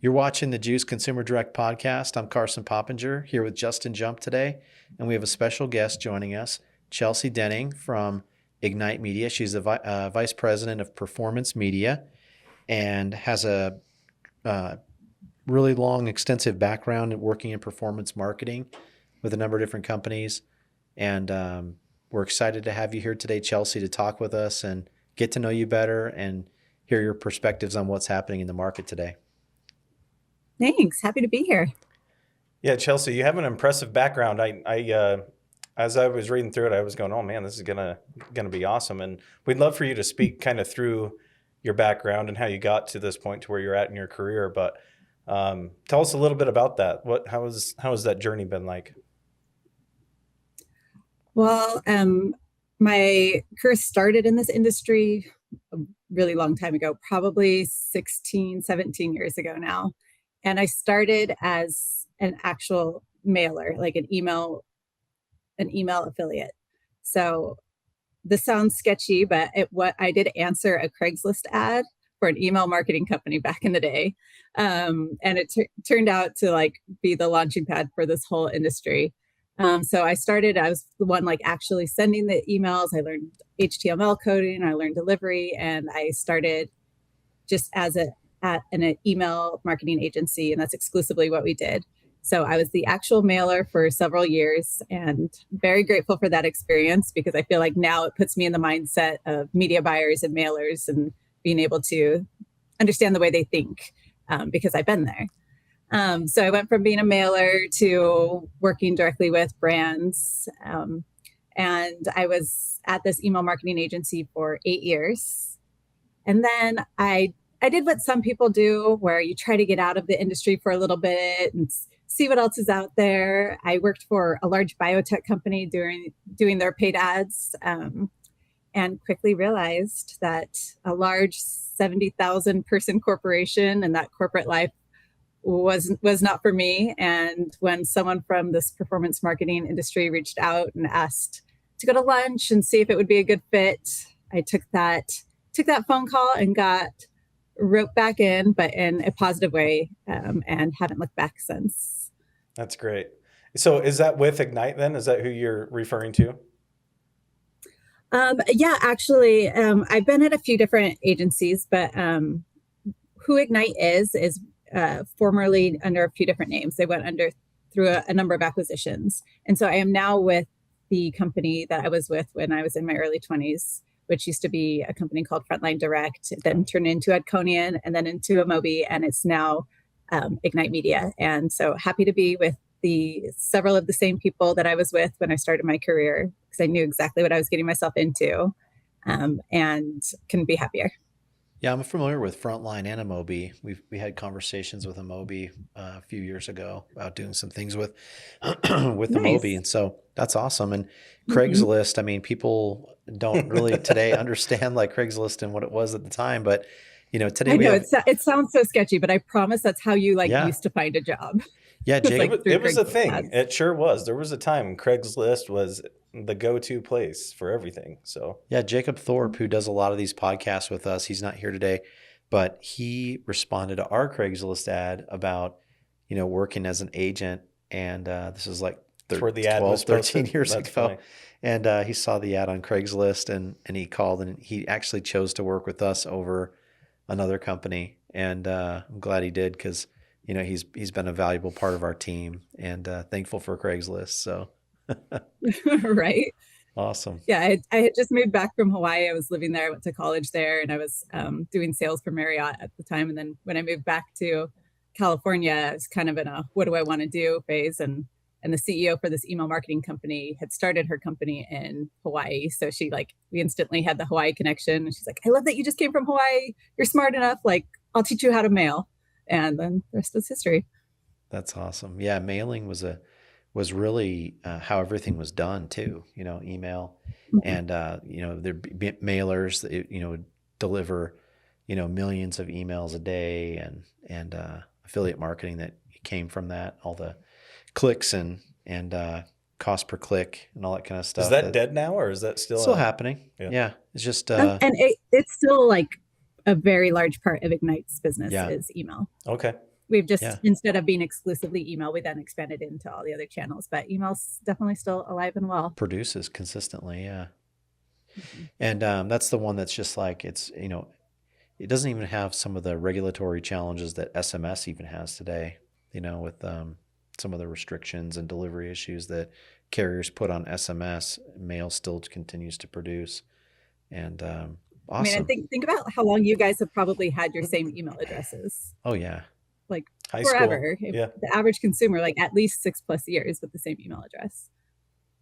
You're watching the Juice Consumer Direct podcast. I'm Carson Poppenger here with Justin Jump today, and we have a special guest joining us, Chelsea Denning from Ignite Media. She's the vice president of performance media and has a really long, extensive background in working in performance marketing with a number of different companies. And we're excited to have you here today, Chelsea, to talk with us and get to know you better and hear your perspectives on what's happening in the market today. Thanks. Happy to be here. Yeah, Chelsea, you have an impressive background. I as I was reading through it, I was going, "Oh man, this is gonna be awesome." And we'd love for you to speak kind of through your background and how you got to this point to where you're at in your career. But tell us a little bit about that. How has that journey been like? Well, my career started in this industry a really long time ago, probably 16, 17 years ago now. And I started as an actual mailer, like an email affiliate. So this sounds sketchy, but I did answer a Craigslist ad for an email marketing company back in the day. And it turned out to be the launching pad for this whole industry. So I was the one actually sending the emails. I learned HTML coding, I learned delivery, and I started just at an email marketing agency, and that's exclusively what we did. So I was the actual mailer for several years and very grateful for that experience because I feel like now it puts me in the mindset of media buyers and mailers and being able to understand the way they think because I've been there. So I went from being a mailer to working directly with brands. And I was at this email marketing agency for 8 years. And then I did what some people do, where you try to get out of the industry for a little bit and see what else is out there. I worked for a large biotech company doing their paid ads, and quickly realized that a large 70,000 person corporation and that corporate life was not for me. And when someone from this performance marketing industry reached out and asked to go to lunch and see if it would be a good fit, I took that phone call and got roped back in, but in a positive way, and haven't looked back since. That's great. So is that with Ignite then? Is that who you're referring to? Yeah, actually, I've been at a few different agencies, but who Ignite is formerly under a few different names. They went through a number of acquisitions. And so I am now with the company that I was with when I was in my early 20s, which used to be a company called Frontline Direct, then turned into Adconian and then into Amobi, and it's now Ignite Media. And so happy to be with several of the same people that I was with when I started my career, because I knew exactly what I was getting myself into, and couldn't be happier. Yeah, I'm familiar with Frontline and Amobi. We had conversations with Amobi a few years ago about doing some things with with Nice. Amobi, and so that's awesome. And Craigslist, I mean, people don't really today understand Craigslist and what it was at the time, but today I know it sounds so sketchy, but I promise that's how you Yeah. used to find a job. Yeah, Jake, It was a thing. ads. It sure was. There was a time Craigslist was the go-to place for everything. So Yeah, Jacob Thorpe, who does a lot of these podcasts with us, he's not here today, but he responded to our Craigslist ad about, working as an agent. And this is That's where the ad was 13 posted. years That's ago. funny. And he saw the ad on Craigslist and he called and he actually chose to work with us over another company. And I'm glad he did because, he's been a valuable part of our team and thankful for Craigslist. So Right. awesome. Yeah, I had just moved back from Hawaii. I was living there. I went to college there, and I was doing sales for Marriott at the time. And then when I moved back to California, I was kind of in a what do I want to do phase. And the CEO for this email marketing company had started her company in Hawaii. So we instantly had the Hawaii connection. And she's like, I love that you just came from Hawaii. You're smart enough. I'll teach you how to mail. And then the rest is history. That's awesome. Yeah, mailing was really how everything was done too. Email and there'd be mailers that would deliver millions of emails a day and affiliate marketing that came from that, all the clicks and cost per click and all that kind of stuff. Is that dead now, or is that still happening? Yeah. It's just and it's still a very large part of Ignite's business is email. Okay. We've just, Yeah. instead of being exclusively email, we then expanded into all the other channels, but email's definitely still alive and well. Produces consistently. Yeah. Mhm. And that's the one that's just like, it's, it doesn't even have some of the regulatory challenges that SMS even has today, with some of the restrictions and delivery issues that carriers put on SMS. Mail still continues to produce. And I mean, and awesome. think about how long you guys have probably had your same email addresses, Oh, yeah. like High school. forever. If Yeah. the average consumer, like at least 6+ years with the same email address.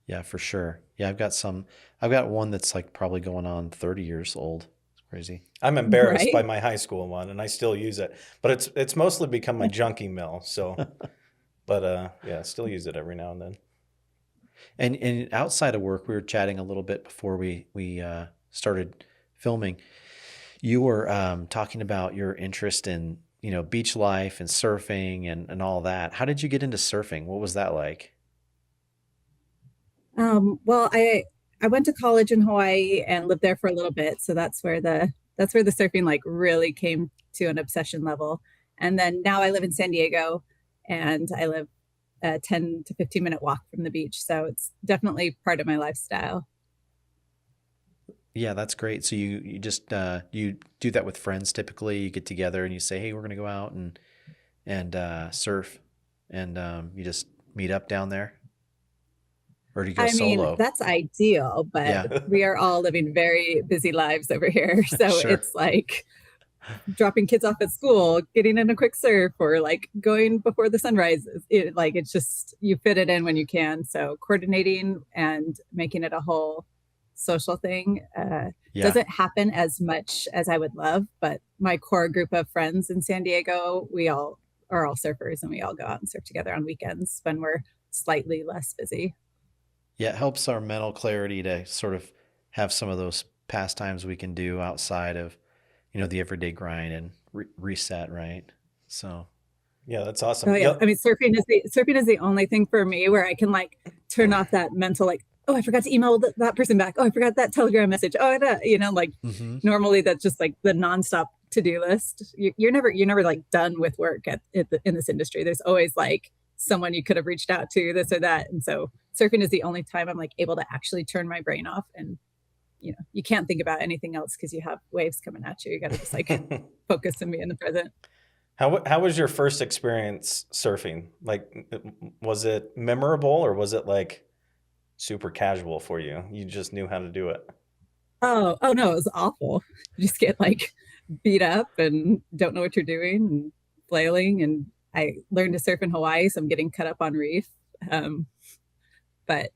Yeah, for sure. Yeah, I've got one that's like probably going on 30 years old. It's crazy. I'm embarrassed by Right? my high school one, and I still use it, but it's mostly become my junk email. So, but yeah, still use it every now and then. And outside of work, we were chatting a little bit before we started filming. You were talking about your interest in, beach life and surfing and all that. How did you get into surfing? What was that like? Well, I went to college in Hawaii and lived there for a little bit, so that's where the surfing like really came to an obsession level. And then now I live in San Diego, and I live a 10 to 15-minute walk from the beach, so it's definitely part of my lifestyle. Yeah, that's great. So you just you do that with friends typically. You get together and you say, "Hey, we're gonna go out and surf," and you just meet up down there, or do you go I mean, solo? that's ideal, but Yeah, we are all living very busy lives over here. So sure. it's like dropping kids off at school, getting in a quick surf, or like going before the sun rises. It's just, you fit it in when you can. So coordinating and making it a whole social thing Yeah, doesn't happen as much as I would love. But my core group of friends in San Diego, we all are all surfers, and we all go out and surf together on weekends when we're slightly less busy. yeah. It helps our mental clarity to sort of have some of those pastimes we can do outside of, the everyday grind and reset, right? So, Yeah, that's Oh awesome. yeah, I Yep. mean, surfing is the only thing for me where I can like turn off that mental, like, oh, I forgot to email that person back. Oh, I forgot that Telegram message. Oh, like hmm normally that's just like the nonstop to-do list. You're never like done with work in this industry. There's always like someone you could have reached out to, this or that. And so surfing is the only time I'm like able to actually turn my brain off, and you can't think about anything else because you have waves coming at you. You got to just like focus and be in the present. How was your first experience surfing? Like, was it memorable, or was it like super casual for you? You just knew how to do it. Oh no, it was awful. You just get like beat up and don't know what you're doing and flailing. And I learned to surf in Hawaii, so I'm getting cut up on reef. Um, but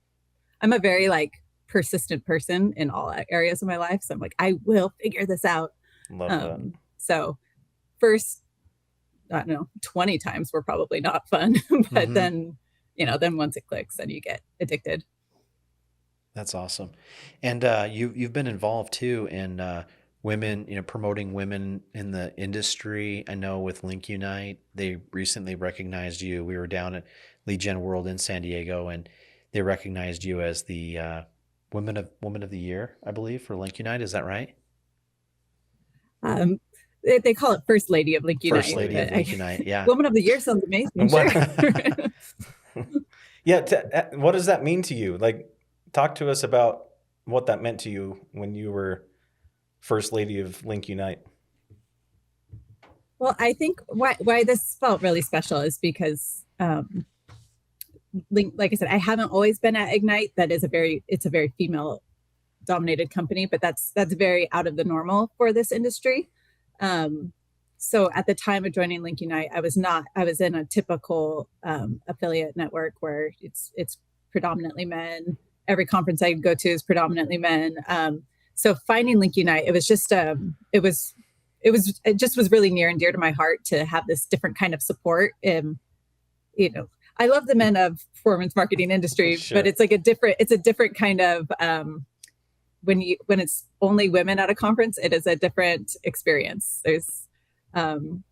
I'm a very like persistent person in all areas of my life. So I'm like, I will figure this out. Love that. So first, I don't know, 20 times were probably not fun, but hmm then once it clicks, then you get addicted. That's awesome. And you've been involved too in women, promoting women in the industry. I know with LinkUnite, they recently recognized you. We were down at Lead Gen World in San Diego, and they recognized you as the Woman of the Year, I believe, for LinkUnite. Is that right? Um, they call it First Lady of First LinkUnite, Lady of but LinkUnite. Yeah. Woman of the Year sounds amazing. Sure. What? Yeah. What does that mean to you? Like, talk to us about what that meant to you when you were first lady of LinkUnite. Well, I think why this felt really special is because, like I said, I haven't always been at Ignite. It's a very female dominated company, but that's very out of the normal for this industry. Um, so at the time of joining LinkUnite, I was in a typical affiliate network where it's predominantly men. Every conference I go to is predominantly men. So finding LinkUnite, it just was really near and dear to my heart to have this different kind of support. You know, I love the men of performance marketing industry, but Sure. it's a different kind of when it's only women at a conference, it is a different experience. There's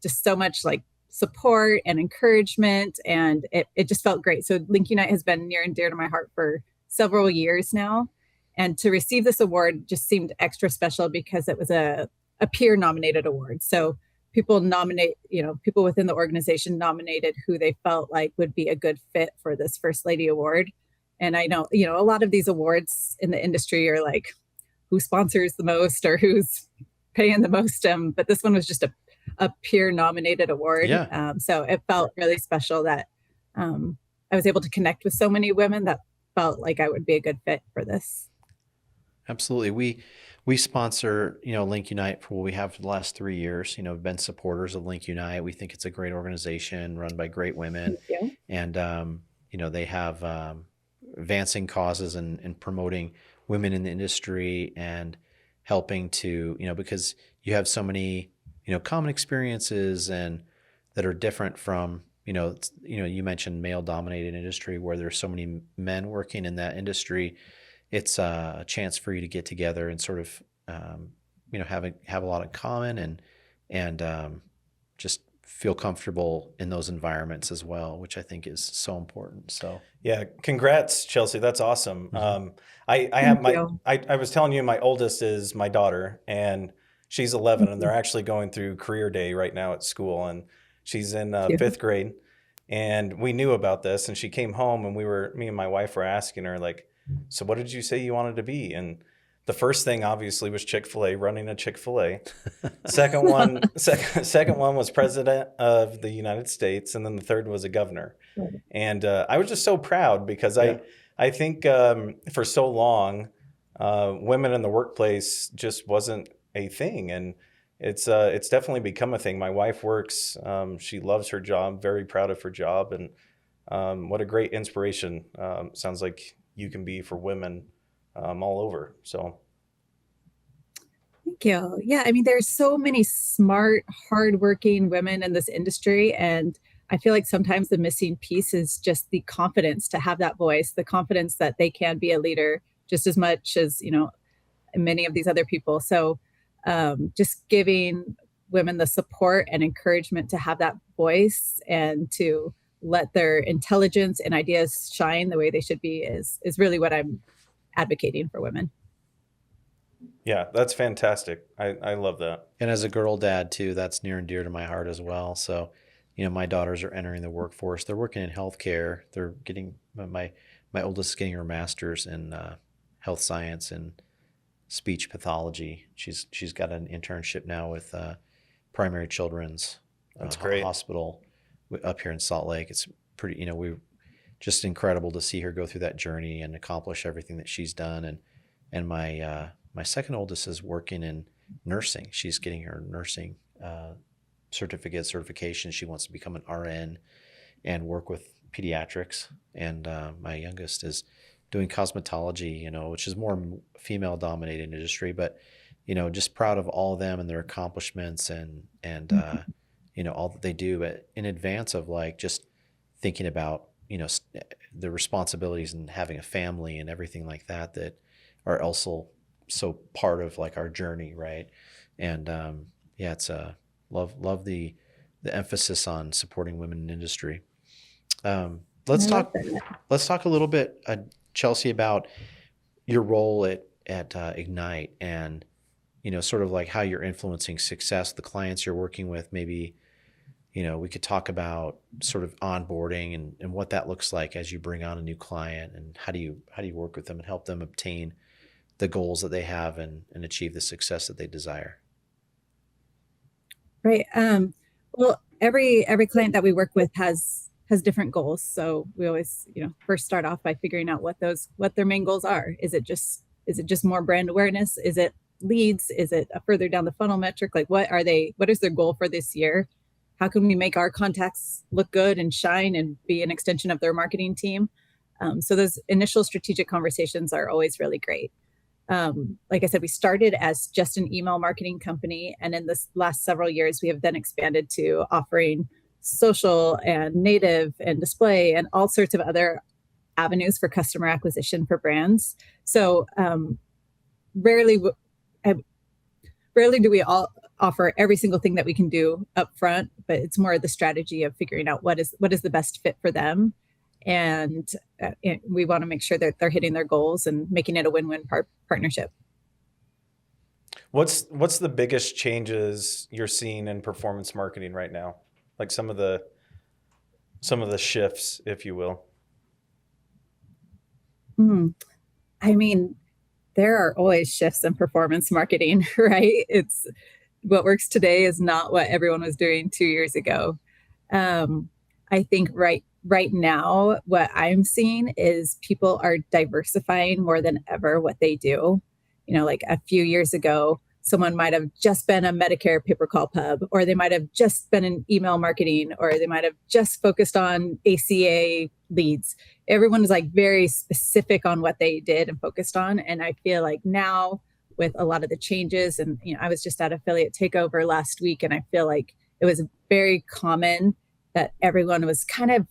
just so much like support and encouragement, and it just felt great. So LinkUnite has been near and dear to my heart for several years now, and to receive this award just seemed extra special because it was a peer nominated award. So people nominate, people within the organization nominated who they felt like would be a good fit for this First Lady Award. And I know, a lot of these awards in the industry are like, who sponsors the most or who's paying the most. But this one was just a peer nominated award. Yeah. So it felt really special that I was able to connect with so many women that felt like I would be a good fit for this. Absolutely. We sponsor, LinkUnite for what we have for the last 3 years. We've been supporters of LinkUnite. We think it's a great organization run by great women. Thank you. And, they have advancing causes and promoting women in the industry and helping to, because you have so many, common experiences and that are different from, you mentioned male dominated industry where there's so many men working in that industry. It's a chance for you to get together and sort of, have a lot in common and just feel comfortable in those environments as well, which I think is so important. So Yeah, congrats, Chelsea. That's awesome. Mhm. I have Thank you. I was telling you, my oldest is my daughter, and she's 11, and they're actually going through career day right now at school, and she's in Thank you. 5th grade. And we knew about this, and she came home, and me and my wife were asking her, like, so what did you say you wanted to be? And the first thing obviously was Chick-fil-A, running a Chick-fil-A. Second one was president of the United States, and then the third was a governor. And I was just so proud because Yeah. I think for so long, women in the workplace just wasn't a thing, and it's definitely become a thing. My wife works; she loves her job, very proud of her job, and what a great inspiration sounds like you can be for women all over. So Thank you. Yeah, I mean, there's so many smart, hardworking women in this industry, and I feel like sometimes the missing piece is just the confidence to have that voice, the confidence that they can be a leader just as much as many of these other people. So, just giving women the support and encouragement to have that voice and to let their intelligence and ideas shine the way they should be is really what I'm advocating for women. yeah, that's fantastic. I love that. And as a girl dad too, that's near and dear to my heart as well. So, my daughters are entering the workforce. They're working in healthcare. They're getting my oldest is getting her master's in health science and speech pathology. She's got an internship now with Primary Children's That's great. Hospital up here in Salt Lake. It's pretty, we just incredible to see her go through that journey and accomplish everything that she's done. And my second oldest is working in nursing. She's getting her nursing certification. She wants to become an RN and work with pediatrics. And my youngest is doing cosmetology, which is more female dominated industry, but just proud of all of them and their accomplishments and all that they do, but in advance of like just thinking about the responsibilities and having a family and everything like that are also so part of like our journey, right? And yeah, it's love the emphasis on supporting women in industry. Let's talk a little bit, Chelsea, about your role at Ignite and sort of like how you're influencing success, the clients you're working with. Maybe we could talk about sort of onboarding and what that looks like as you bring on a new client, and how do you work with them and help them obtain the goals that they have and achieve the success that they desire. Right. Well, every client that we work with has different goals. So we always, first start off by figuring out what their main goals are. Is it just more brand awareness? Is it leads? Is it a further down the funnel metric? Like what is their goal for this year? How can we make our contacts look good and shine and be an extension of their marketing team? So those initial strategic conversations are always really great. Like I said, we started as just an email marketing company. And in this last several years, we have then expanded to offering social and native and display and all sorts of other avenues for customer acquisition for brands. So rarely do we all offer every single thing that we can do up front, but it's more the strategy of figuring out what is the best fit for them. And we want to make sure that they're hitting their goals and making it a win-win partnership. What's the biggest changes you're seeing in performance marketing right now? Like some of the shifts, if you will. I mean, there are always shifts in performance marketing, right? It's what works today is not what everyone was doing 2 years ago. I think right now, what I'm seeing is people are diversifying more than ever what they do. Like a few years ago, someone might have just been a Medicare pay-per-call pub, or they might have just been in email marketing, or they might have just focused on ACA leads. Everyone was like very specific on what they did and focused on. And I feel like now with a lot of the changes, and I was just at Affiliate Takeover last week, and I feel like it was very common that everyone was kind of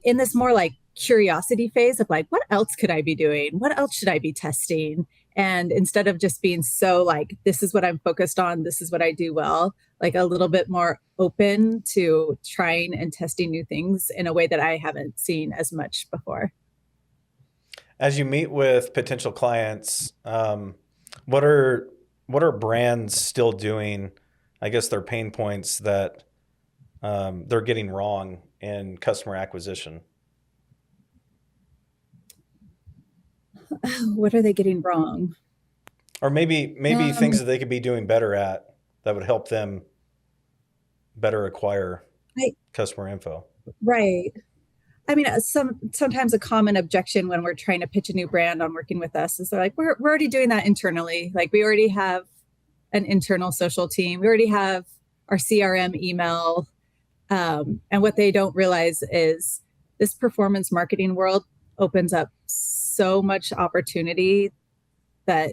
in this more like curiosity phase of like, what else could I be doing? What else should I be testing? And instead of just being so like, this is what I'm focused on, this is what I do well, like a little bit more open to trying and testing new things in a way that I haven't seen as much before. As you meet with potential clients, what are brands still doing? I guess their pain points that they're getting wrong in customer acquisition. What are they getting wrong? Or maybe things that they could be doing better at that would help them better acquire customer info. Right. I mean, sometimes a common objection when we're trying to pitch a new brand on working with us is they're like, we're already doing that internally. Like we already have an internal social team. We already have our CRM email. And what they don't realize is this performance marketing world opens up so much opportunity that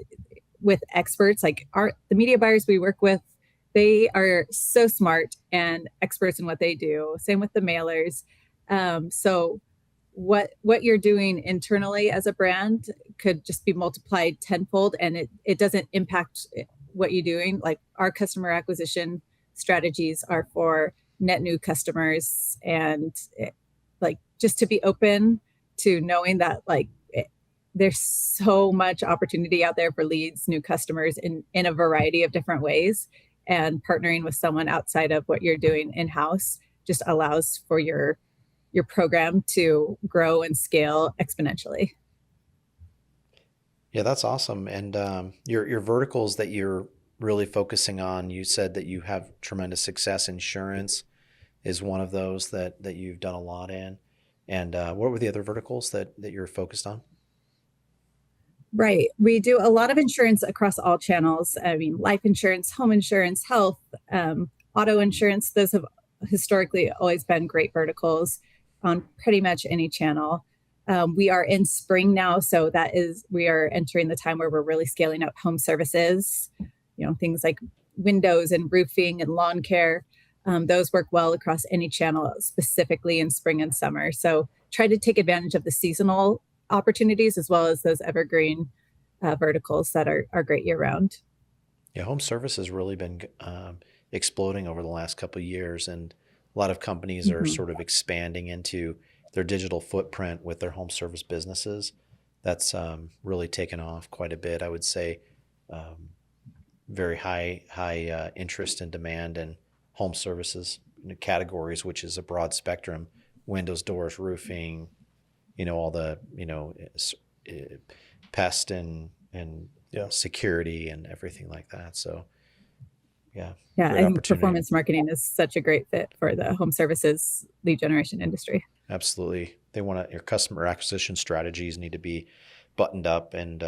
with experts like the media buyers we work with, they are so smart and experts in what they do. Same with the mailers. So what you're doing internally as a brand could just be multiplied tenfold, and it doesn't impact what you're doing. Like our customer acquisition strategies are for net new customers, and like just to be open to knowing that like there's so much opportunity out there for leads, new customers in a variety of different ways, and partnering with someone outside of what you're doing in-house just allows for your program to grow and scale exponentially. Yeah, that's awesome. And your verticals that you're really focusing on, you said that you have tremendous success. Insurance is one of those that you've done a lot in. And what were the other verticals that you're focused on? Right. We do a lot of insurance across all channels. I mean, life insurance, home insurance, health, auto insurance. Those have historically always been great verticals on pretty much any channel. We are in spring now, so we are entering the time where we're really scaling up home services, things like windows and roofing and lawn care. Those work well across any channel, specifically in spring and summer. So try to take advantage of the seasonal opportunities as well as those evergreen verticals that are great year round. Yeah, home service has really been exploding over the last couple of years, and a lot of companies are sort of expanding into their digital footprint with their home service businesses. That's really taken off quite a bit. I would say very high interest and demand in home services categories, which is a broad spectrum: windows, doors, roofing, all the pest and security and everything like that. So yeah, I think performance marketing is such a great fit for the home services lead generation industry. Absolutely. Your customer acquisition strategies need to be buttoned up and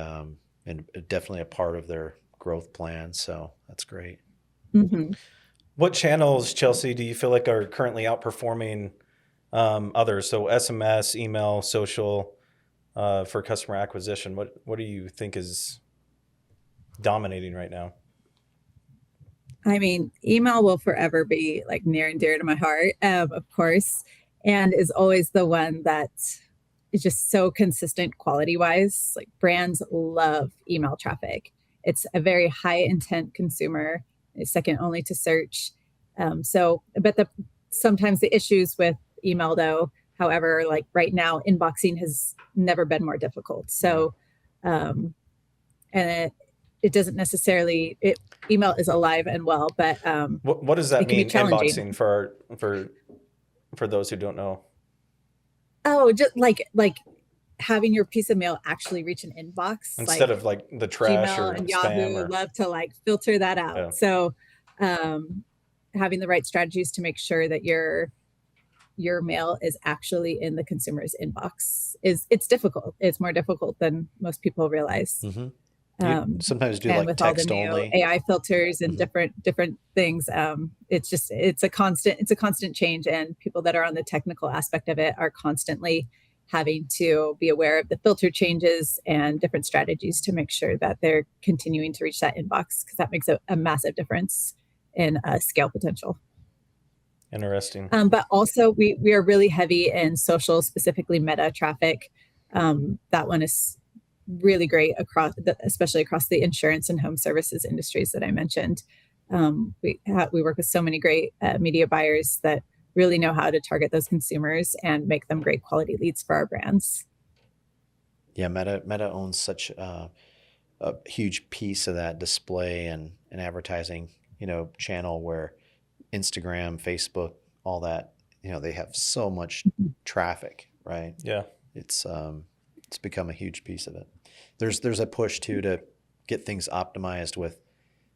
definitely a part of their growth plan. So that's great. What channels, Chelsea, do you feel like are currently outperforming others? So SMS, email, social, for customer acquisition. What do you think is dominating right now? I mean, email will forever be like near and dear to my heart, of course, and is always the one that is just so consistent quality wise. Like brands love email traffic. It's a very high intent consumer. It's second only to search. But sometimes the issues with email though, however, like right now, inboxing has never been more difficult. So, and it doesn't necessarily, email is alive and well, but What does that it can be mean? challenging. Inboxing for those who don't know. Oh, just like having your piece of mail actually reach an inbox, Instead of like the trash Gmail or and spam Yahoo or love to like filter that out. Yeah. So having the right strategies to make sure that your mail is actually in the consumer's inbox it's difficult. It's more difficult than most people realize. You sometimes do And like with all the text new only. AI filters and different things, it's a constant change, and people that are on the technical aspect of it are constantly having to be aware of the filter changes and different strategies to make sure that they're continuing to reach that inbox, because that makes a massive difference in scale potential. Interesting. But also we are really heavy in social, specifically meta traffic. That one is really great especially across the insurance and home services industries that I mentioned. We work with so many great media buyers that really know how to target those consumers and make them great quality leads for our brands. Yeah, Meta owns such a huge piece of that display and advertising, channel, where Instagram, Facebook, all that, they have so much traffic, right? Yeah. It's become a huge piece of it. There's a push too to get things optimized with,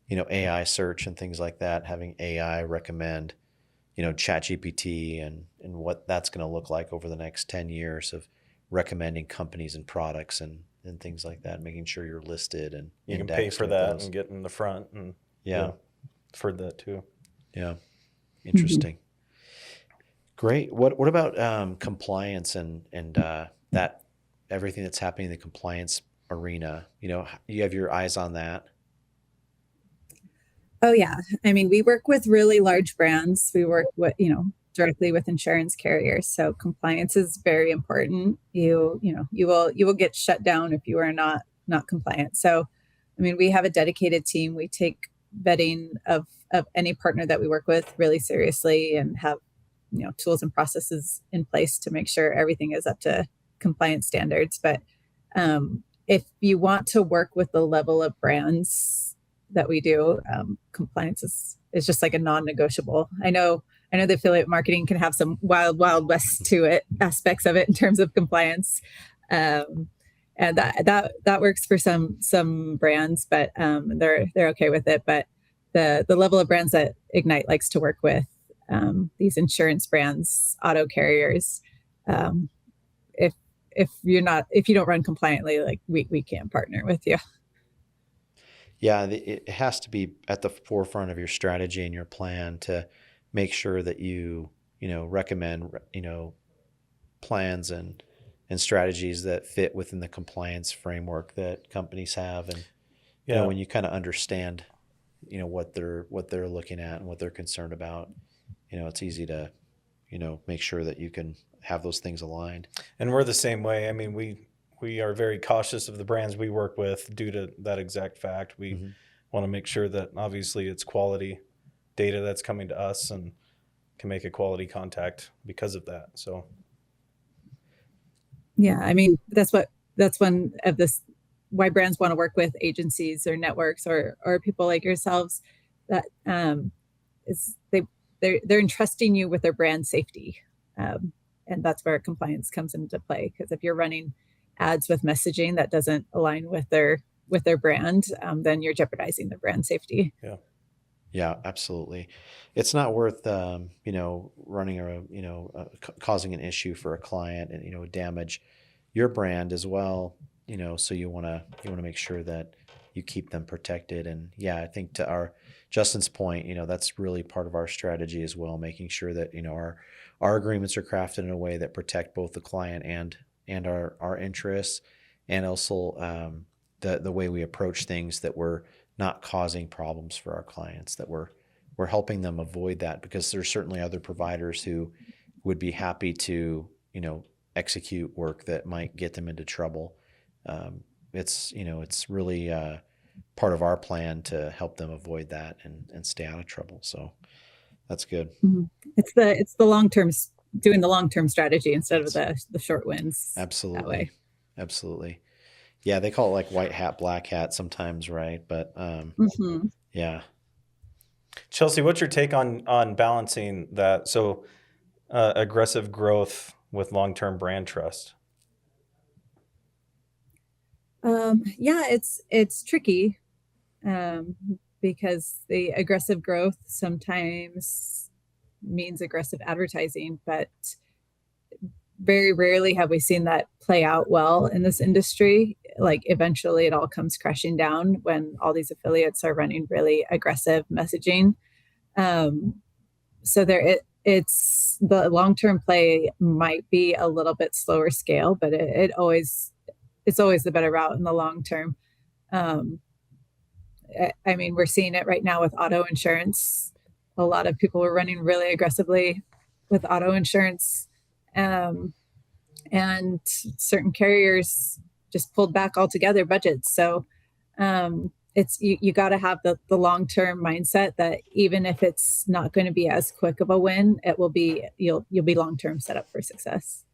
AI search and things like that, having AI recommend, ChatGPT and what that's going to look like over the next 10 years of recommending companies and products and things like that, making sure you're listed and you can pay for that and get in the front. And yeah, I've heard that too. Yeah. Interesting. Great. What about compliance and that everything that's happening in the compliance arena? You have your eyes on that. Oh yeah. I mean, we work with really large brands. We work with, directly with insurance carriers. So compliance is very important. You will get shut down if you are not compliant. So, I mean, we have a dedicated team. We take vetting of any partner that we work with really seriously, and have, tools and processes in place to make sure everything is up to compliance standards. But if you want to work with the level of brands that we do, compliance is just like a non-negotiable. I know the affiliate marketing can have some wild west to it, aspects of it in terms of compliance, and that works for some brands, but they're okay with it. But the level of brands that Ignite likes to work with, these insurance brands, auto carriers, if you don't run compliantly, like we can't partner with you. Yeah, it has to be at the forefront of your strategy and your plan to make sure that you recommend plans and strategies that fit within the compliance framework that companies have. And when you kind of understand what they're looking at and what they're concerned about, it's easy to make sure that you can have those things aligned. And we're the same way. I mean, we are very cautious of the brands we work with due to that exact fact. We want to make sure that obviously it's quality data that's coming to us and can make a quality contact because of that. So yeah, I mean, that's one of this why brands want to work with agencies or networks or people like yourselves, that is they're entrusting you with their brand safety, and that's where compliance comes into play. Because if you're running ads with messaging that doesn't align with their brand, then you're jeopardizing their brand safety. Yeah, absolutely. It's not worth running causing an issue for a client and damage your brand as well. So you want to make sure that you keep them protected. And yeah, I think to Justin's point, that's really part of our strategy as well, making sure that our agreements are crafted in a way that protect both the client and our interests, and also the way we approach things, that we're not causing problems for our clients, that we're helping them avoid that, because there's certainly other providers who would be happy to execute work that might get them into trouble. It's really part of our plan to help them avoid that and stay out of trouble. So that's good. Mm-hmm. It's the long-term, doing the long-term strategy instead of the short wins. Absolutely. That way. Absolutely. Yeah, they call it like white hat, black hat sometimes, right? But Mhm. yeah. Chelsea, what's your take on balancing that? So aggressive growth with long-term brand trust. Yeah, it's tricky, because the aggressive growth sometimes means aggressive advertising, but very rarely have we seen that play out well in this industry. Like eventually it all comes crashing down when all these affiliates are running really aggressive messaging. Um, so it's the long-term play might be a little bit slower scale, but it's always the better route in the long term. Um, I mean, we're seeing it right now with auto insurance. A lot of people were running really aggressively with auto insurance. Um, and certain carriers just pulled back altogether budgets. So it's you got to have the long-term mindset that even if it's not going to be as quick of a win, it will be you'll be long-term set up for success.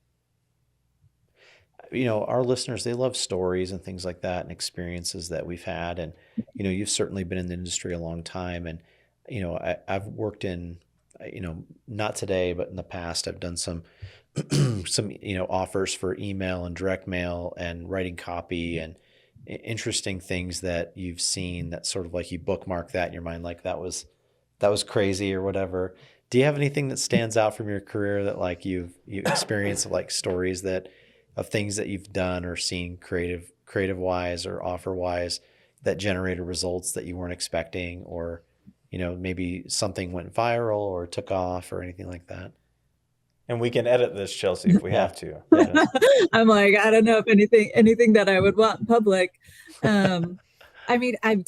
Our listeners, they love stories and things like that and experiences that we've had. And, you've certainly been in the industry a long time. And, I've worked in, not today, but in the past, I've done some, some, offers for email and direct mail and writing copy and interesting things that you've seen that sort of like you bookmark that in your mind, like that was crazy or whatever. Do you have anything that stands out from your career that like you experienced like stories that of things that you've done or seen creative wise or offer wise that generated results that you weren't expecting, or maybe something went viral or took off or anything like that? And we can edit this, Chelsea, if we Yeah. have to. Yeah. I'm like, I don't know if anything that I would want in public. I mean, I'm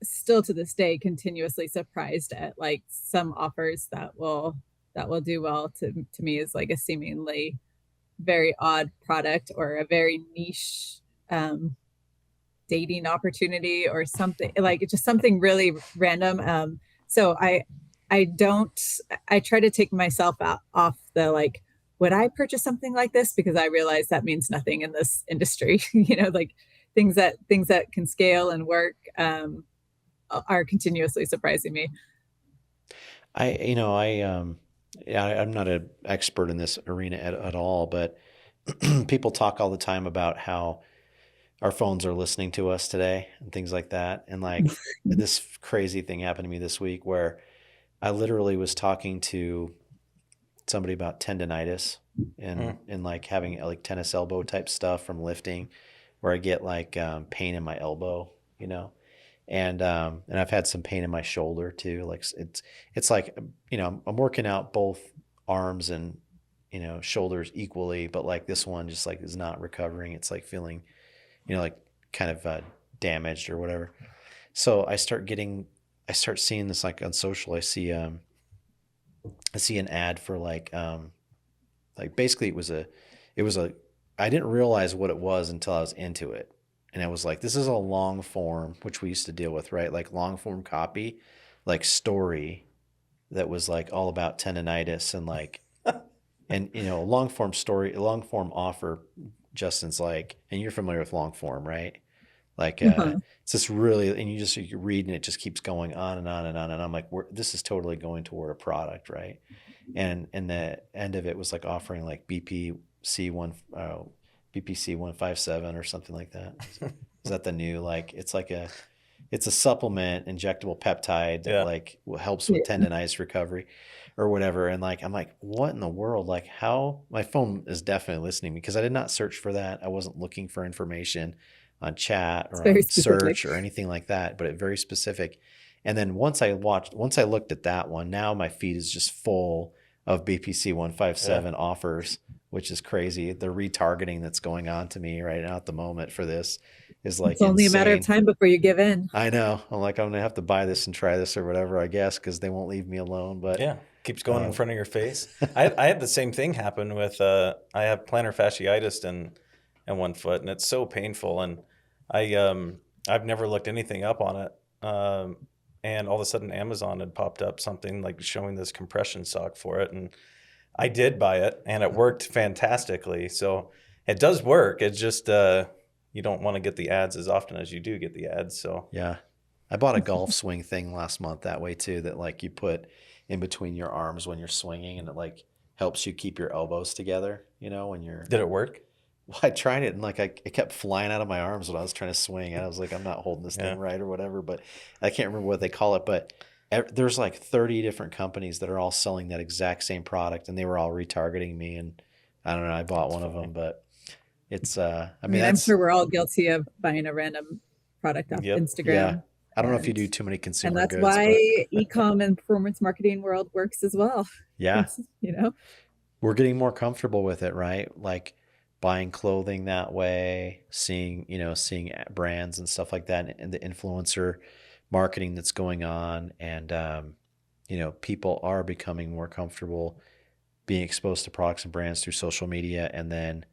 still to this day continuously surprised at like some offers that will do well to me as like a seemingly very odd product or a very niche dating opportunity or something, like it's just something really random. So I don't I try to take myself off the like, would I purchase something like this, because I realize that means nothing in this industry. Like things that can scale and work are continuously surprising me. I, you know, yeah, I'm not an expert in this arena at all, but people talk all the time about how our phones are listening to us today and things like that. And like this crazy thing happened to me this week where I literally was talking to somebody about tendonitis and like having like tennis elbow type stuff from lifting, where I get like pain in my elbow, and I've had some pain in my shoulder too. Like it's like I'm working out both arms and shoulders equally, but like this one just like is not recovering. It's like feeling like kind of damaged or whatever. So I start seeing this like on social. I see an ad for like basically it was a I didn't realize what it was until I was into it. And I was like, this is a long form, which we used to deal with, right? Like long form copy, like story that was like all about tendonitis and like and a long form story, a long form offer. Justin's like, and you're familiar with long form, right? Like Uh-huh. it's just really, and you read and it just keeps going on and on and on. And I'm like, this is totally going toward a product, right? And the end of it was like offering like BPC 157 or something like that. Is that the new like it's a supplement injectable peptide that Yeah. like helps with Yeah. tendonitis recovery or whatever. And like I'm like, what in the world? Like how my phone is definitely listening because I did not search for that. I wasn't looking for information on chat It's or very on specific. search or anything like that, but it very specific. And then once I looked at that one, now my feed is just full of BPC 157 offers, which is crazy. The retargeting that's going on to me right now at the moment for this is It's like only a matter of insane. time before you give in. I know. I'm like, I'm gonna have to buy this and try this or whatever, I guess, because they won't leave me alone. But Yeah. Keeps going in front of your face. I had the same thing happen with I have plantar fasciitis in one foot, and it's so painful. And I've never looked anything up on it. And all of a sudden Amazon had popped up something like showing this compression sock for it. And I did buy it and it worked fantastically. So it does work. It's just you don't want to get the ads as often as you do get the ads. So Yeah. I bought a golf swing thing last month that way too, that like you put in between your arms when you're swinging, and it like helps you keep your elbows together, when you're. did it work? Well, I tried it and like it kept flying out of my arms when I was trying to swing. And I was like, I'm not holding this Yeah. thing right or whatever, but I can't remember what they call it. But there's like 30 different companies that are all selling that exact same product, and they were all retargeting me. And I don't know, I bought one of them, but it's, I mean, I'm that's, sure we're all guilty of buying a random product off Yep. Instagram. yeah. I don't know if you And- do too many And consumer that's goods, why but e-com and performance marketing world works as well. yeah, It's, we're getting more comfortable with it, right? Like buying clothing that way, seeing brands and stuff like that, and the influencer marketing that's going on. And, people are becoming more comfortable being exposed to products and brands through social media and then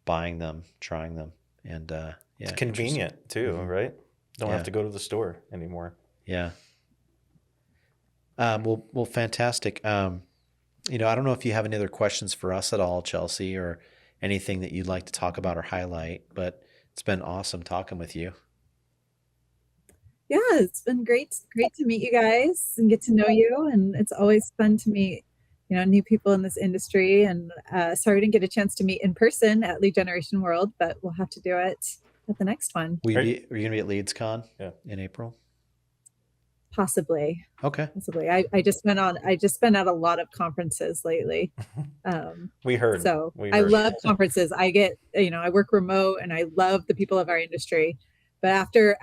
buying them, trying them. And, yeah, It's convenient too, Mhm. right? Don't Yeah. have to go to the store anymore. Yeah. Well, fantastic. I don't know if you have any other questions for us at all, Chelsea, or anything that you'd like to talk about or highlight, but it's been awesome talking with you. Yeah, it's been great to meet you guys and get to know you. And it's always fun to meet, new people in this industry. And sorry we didn't get a chance to meet in person at Lead Generation World, but we'll have to do it at the next one. Are Are you going to be at LeadCon Yeah. in April? Possibly. Okay. I just been at a lot of conferences lately. We heard. So We I heard. love conferences. I work remote and I love the people of our industry. But after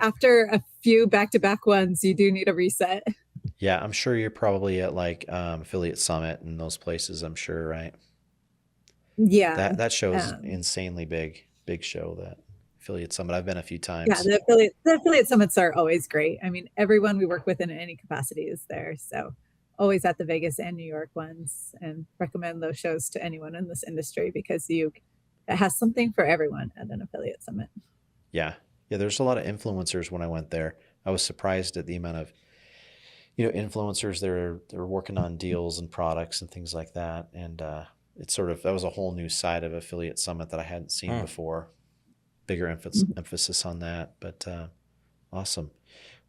a few back-to-back ones, you do need a reset. Yeah, I'm sure you're probably at like Affiliate Summit and those places, I'm sure, right? Yeah. That show is Um, insanely big show, that Affiliate Summit. I've been a few yeah, times. the affiliate summits are always great. I mean, everyone we work with in any capacity is there. So always at the Vegas and New York ones, and recommend those shows to anyone in this industry because it has something for everyone at an affiliate summit. Yeah. Yeah, there's a lot of influencers when I went there. I was surprised at the amount of, influencers they're working on deals and products and things like that. And that was a whole new side of Affiliate Summit that I hadn't seen before. Bigger emphasis on that, but awesome.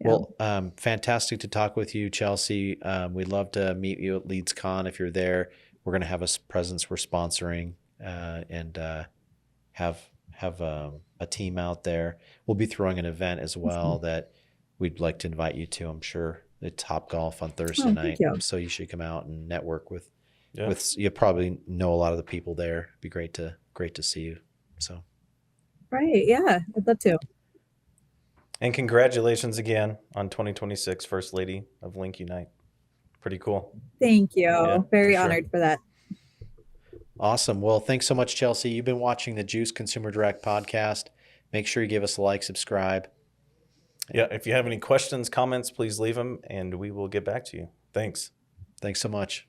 Yeah. Well, fantastic to talk with you, Chelsea. We'd love to meet you at LeadsCon if you're there. We're going to have a presence we're sponsoring and have a team out there. We'll be throwing an event as well that we'd like to invite you to. I'm sure the Top Golf on Thursday night. you. So you should come out and network with. Yeah. You probably know a lot of the people there. It'd be great to see you. So. Right. Yeah, I'd love to. And congratulations again on 2026 First Lady of LinkUnite. Pretty cool. Thank you. Yeah, Very for sure. honored for that. Awesome. Well, thanks so much, Chelsea. You've been watching the Juice Consumer Direct podcast. Make sure you give us a like, subscribe. Yeah. If you have any questions, comments, please leave them and we will get back to you. Thanks. Thanks so much.